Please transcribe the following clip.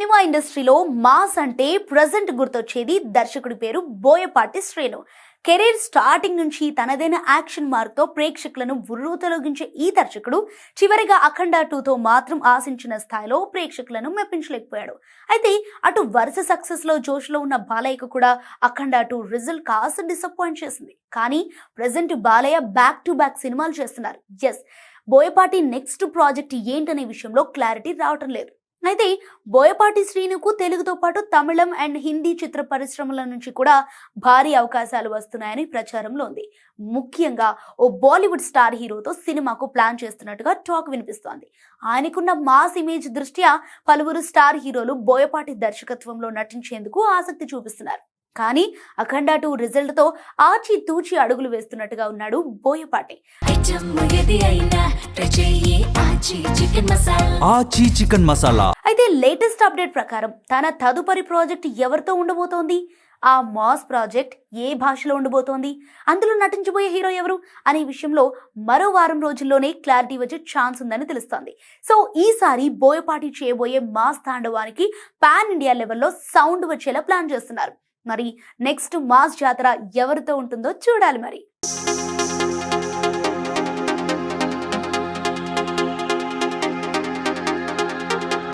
Cinema ఇండస్ట్రీలో mass అంటే present గుర్తొచ్చేది దర్శకుడి పేరు బోయపాటి శ్రీను. కెరీర్ స్టార్టింగ్ నుంచి తనదైన యాక్షన్ మార్క్తో ప్రేక్షకులను తొలగించే ఈ దర్శకుడు చివరిగా అఖండ 2తో మాత్రం ఆశించిన స్థాయిలో ప్రేక్షకులను మెప్పించలేకపోయాడు. అయితే అటు వరుస సక్సెస్ లో జోష్లో ఉన్న బాలయ్యకు కూడా అఖండ 2 రిజల్ట్ కాస్త డిసప్పాయింట్ చేసింది. కానీ present Balayya back to back సినిమాలు చేస్తున్నారు. ఎస్, బోయపాటి నెక్స్ట్ ప్రాజెక్ట్ ఏంటనే విషయంలో క్లారిటీ రావటం లేదు. అయితే బోయపాటి శ్రీనుకు తెలుగుతో పాటు తమిళం అండ్ హిందీ చిత్ర పరిశ్రమల నుంచి కూడా భారీ అవకాశాలు వస్తున్నాయని ప్రచారంలో ఉంది. ముఖ్యంగా ఓ బాలీవుడ్ స్టార్ హీరోతో సినిమాకు ప్లాన్ చేస్తున్నట్టుగా టాక్ వినిపిస్తోంది. ఆయనకున్న మాస్ ఇమేజ్ దృష్ట్యా పలువురు స్టార్ హీరోలు బోయపాటి దర్శకత్వంలో నటించేందుకు ఆసక్తి చూపిస్తున్నారు. కానీ అఖండ 2 రిజల్ట్ తో ఆచి తూచి అడుగులు వేస్తున్నట్టుగా ఉన్నాడు బోయపాటి. అయితే లేటెస్ట్ అప్డేట్ ప్రకారం తన తదుపరి ప్రాజెక్ట్ ఎవరితో ఉండబోతోంది, ఆ మాస్ ప్రాజెక్ట్ ఏ భాషలో ఉండబోతోంది, అందులో నటించబోయే హీరో ఎవరు అనే విషయంలో మరో వారం రోజుల్లోనే క్లారిటీ వచ్చే ఛాన్స్ ఉందని తెలుస్తోంది. సో ఈసారి బోయపాటి చేయబోయే మాస్ తాండవానికి పాన్ ఇండియా లెవెల్లో సౌండ్ వచ్చేలా ప్లాన్ చేస్తున్నారు. మరి నెక్స్ట్ మాస్ జాతర ఎవరితో ఉంటుందో చూడాలి మరి.